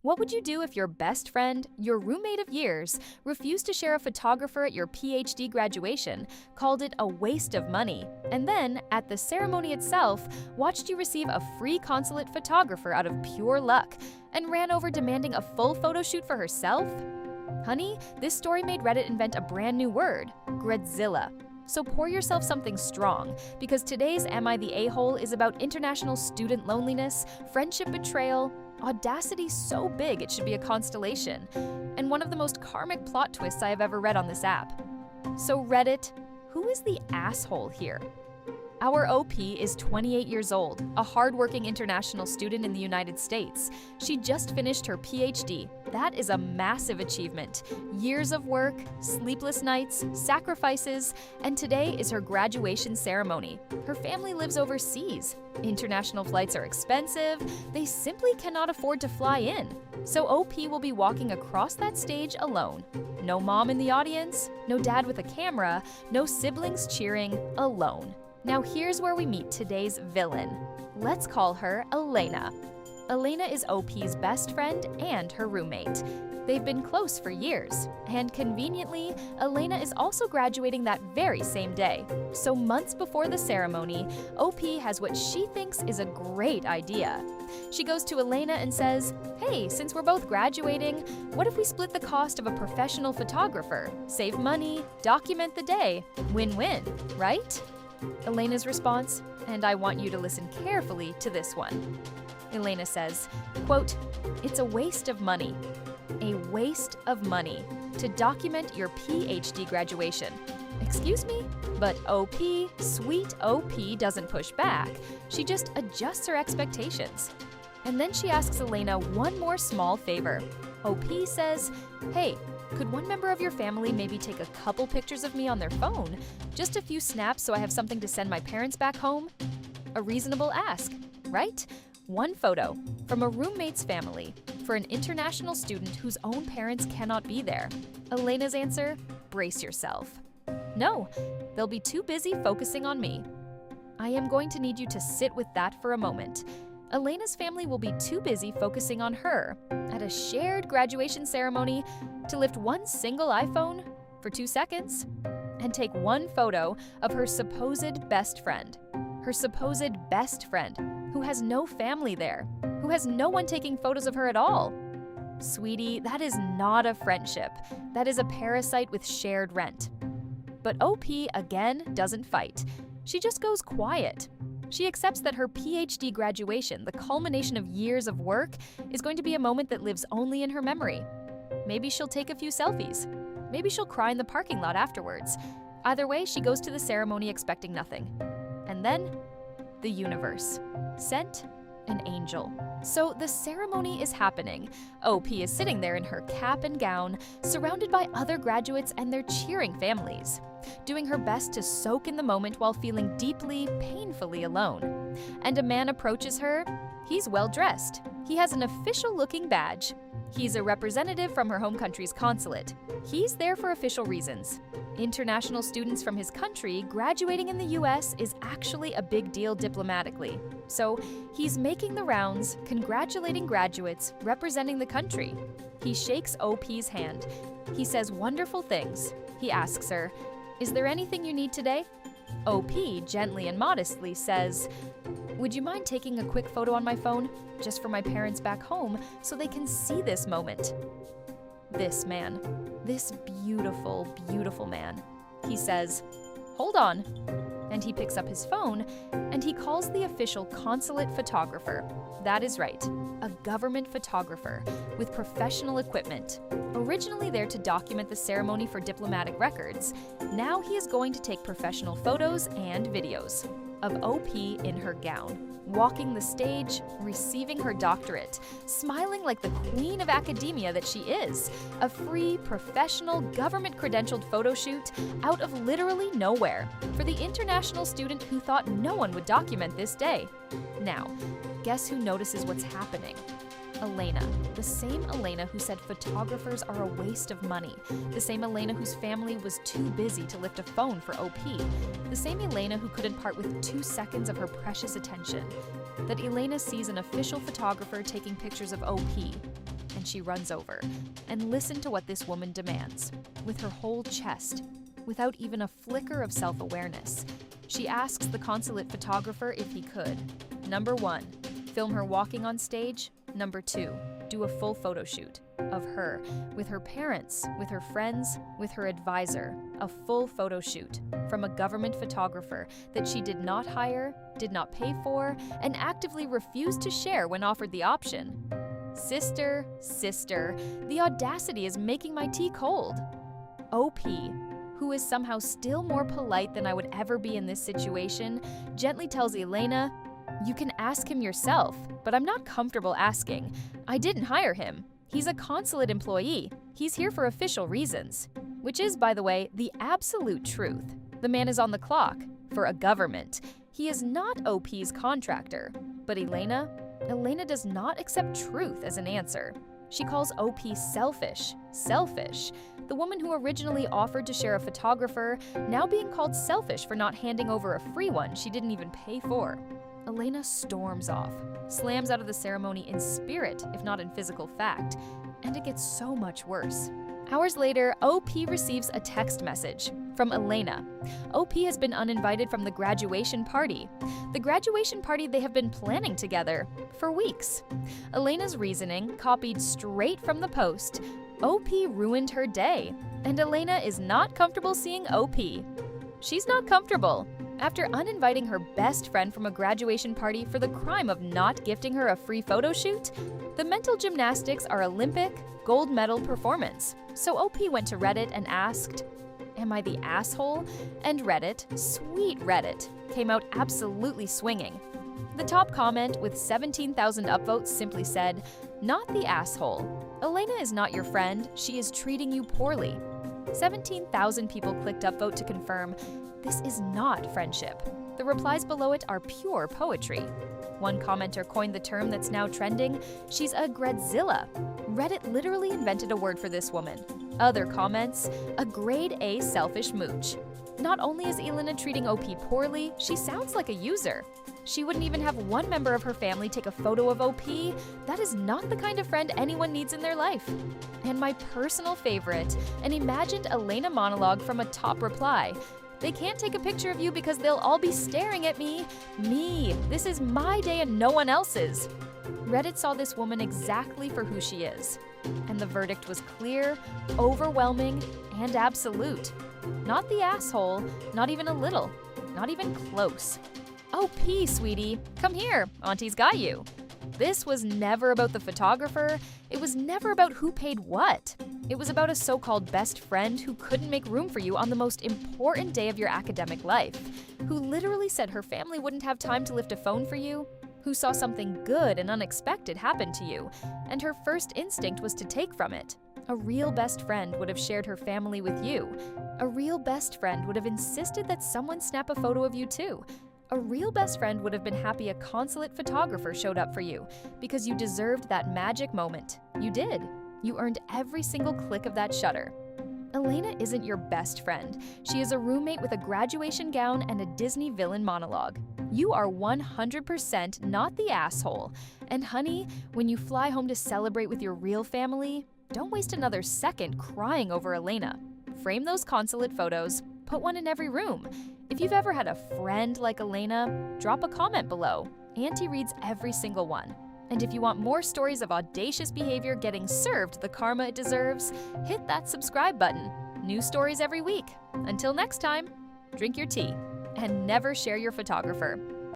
What would you do if your best friend, your roommate of years, refused to share a photographer at your PhD graduation, called it a waste of money, and then, at the ceremony itself, watched you receive a free consulate photographer out of pure luck, and ran over demanding a full photo shoot for herself? Honey, this story made Reddit invent a brand new word, GRADZILLA. So pour yourself something strong, because today's Am I the A-hole is about international student loneliness, friendship betrayal, audacity so big it should be a constellation, and one of the most karmic plot twists I have ever read on this app. So Reddit, who is the asshole here? Our OP is 28 years old, a hardworking international student in the United States. She just finished her PhD. That is a massive achievement. Years of work, sleepless nights, sacrifices, and today is her graduation ceremony. Her family lives overseas. International flights are expensive. They simply cannot afford to fly in. So OP will be walking across that stage alone. No mom in the audience, no dad with a camera, no siblings cheering, alone. Now here's where we meet today's villain. Let's call her Elena. Elena is OP's best friend and her roommate. They've been close for years, and conveniently, Elena is also graduating that very same day. So months before the ceremony, OP has what she thinks is a great idea. She goes to Elena and says, "Hey, since we're both graduating, what if we split the cost of a professional photographer? Save money, document the day, win-win, right?" Elena's response, and I want you to listen carefully to this one. Elena says, quote, "It's a waste of money. A waste of money to document your PhD graduation." Excuse me? But OP, sweet OP, doesn't push back. She just adjusts her expectations. And then she asks Elena one more small favor. OP says, "Hey, could one member of your family maybe take a couple pictures of me on their phone? Just a few snaps so I have something to send my parents back home?" A reasonable ask, right? One photo from a roommate's family for an international student whose own parents cannot be there. Elena's answer? Brace yourself. No, they'll be too busy focusing on me. I am going to need you to sit with that for a moment. Elena's family will be too busy focusing on her at a shared graduation ceremony to lift one single iPhone for 2 seconds and take one photo of her supposed best friend. Her supposed best friend, who has no family there, who has no one taking photos of her at all. Sweetie, that is not a friendship. That is a parasite with shared rent. But OP, again, doesn't fight. She just goes quiet. She accepts that her PhD graduation, the culmination of years of work, is going to be a moment that lives only in her memory. Maybe she'll take a few selfies. Maybe she'll cry in the parking lot afterwards. Either way, she goes to the ceremony expecting nothing. And then, the universe sent an angel. So the ceremony is happening. OP is sitting there in her cap and gown, surrounded by other graduates and their cheering families, doing her best to soak in the moment while feeling deeply, painfully alone. And a man approaches her. He's well-dressed. He has an official-looking badge. He's a representative from her home country's consulate. He's there for official reasons. International students from his country graduating in the US is actually a big deal diplomatically. So he's making the rounds, congratulating graduates, representing the country. He shakes OP's hand. He says wonderful things. He asks her, "Is there anything you need today?" OP gently and modestly says, "Would you mind taking a quick photo on my phone, just for my parents back home, so they can see this moment?" This man, this beautiful, beautiful man, he says, "Hold on." And he picks up his phone and he calls the official consulate photographer. That is right, a government photographer with professional equipment. Originally there to document the ceremony for diplomatic records, now he is going to take professional photos and videos of OP in her gown, walking the stage, receiving her doctorate, smiling like the queen of academia that she is, a free, professional, government-credentialed photo shoot out of literally nowhere for the international student who thought no one would document this day. Now, guess who notices what's happening? Elena, the same Elena who said photographers are a waste of money, the same Elena whose family was too busy to lift a phone for OP, the same Elena who couldn't part with 2 seconds of her precious attention. That Elena sees an official photographer taking pictures of OP, and she runs over. And listen to what this woman demands. With her whole chest, without even a flicker of self-awareness, she asks the consulate photographer if he could. Number 1, film her walking on stage. Number 2, do a full photo shoot of her, with her parents, with her friends, with her advisor. A full photo shoot from a government photographer that she did not hire, did not pay for, and actively refused to share when offered the option. Sister, the audacity is making my tea cold. OP, who is somehow still more polite than I would ever be in this situation, gently tells Elena, "You can ask him yourself, but I'm not comfortable asking. I didn't hire him. He's a consulate employee. He's here for official reasons." Which is, by the way, the absolute truth. The man is on the clock for a government. He is not OP's contractor. But Elena does not accept truth as an answer. She calls OP selfish. The woman who originally offered to share a photographer, now being called selfish for not handing over a free one she didn't even pay for. Elena storms off, slams out of the ceremony in spirit, if not in physical fact, and it gets so much worse. Hours later, OP receives a text message from Elena. OP has been uninvited from the graduation party. The graduation party they have been planning together for weeks. Elena's reasoning, copied straight from the post: OP ruined her day, and Elena is not comfortable seeing OP. She's not comfortable. After uninviting her best friend from a graduation party for the crime of not gifting her a free photo shoot, the mental gymnastics are Olympic, gold medal performance. So OP went to Reddit and asked, "Am I the asshole?" And Reddit, sweet Reddit, came out absolutely swinging. The top comment with 17,000 upvotes simply said, "Not the asshole. Elena is not your friend. She is treating you poorly." 17,000 people clicked upvote to confirm, this is not friendship. The replies below it are pure poetry. One commenter coined the term that's now trending, she's a GRADZILLA. Reddit literally invented a word for this woman. Other comments, a grade A selfish mooch. Not only is Elena treating OP poorly, she sounds like a user. She wouldn't even have one member of her family take a photo of OP. That is not the kind of friend anyone needs in their life. And my personal favorite, an imagined Elena monologue from a top reply. "They can't take a picture of you because they'll all be staring at me. Me, this is my day and no one else's." Reddit saw this woman exactly for who she is. And the verdict was clear, overwhelming, and absolute. Not the asshole, not even a little, not even close. OP, sweetie, come here, Auntie's got you. This was never about the photographer. It was never about who paid what. It was about a so-called best friend who couldn't make room for you on the most important day of your academic life, who literally said her family wouldn't have time to lift a phone for you, who saw something good and unexpected happen to you, and her first instinct was to take from it. A real best friend would have shared her family with you. A real best friend would have insisted that someone snap a photo of you too. A real best friend would have been happy a consulate photographer showed up for you because you deserved that magic moment. You did. You earned every single click of that shutter. Elena isn't your best friend. She is a roommate with a graduation gown and a Disney villain monologue. You are 100% not the asshole. And honey, when you fly home to celebrate with your real family, don't waste another second crying over Elena. Frame those consulate photos, put one in every room. If you've ever had a friend like Elena, drop a comment below. Auntie reads every single one. And if you want more stories of audacious behavior getting served the karma it deserves, hit that subscribe button. New stories every week. Until next time, drink your tea and never share your photographer.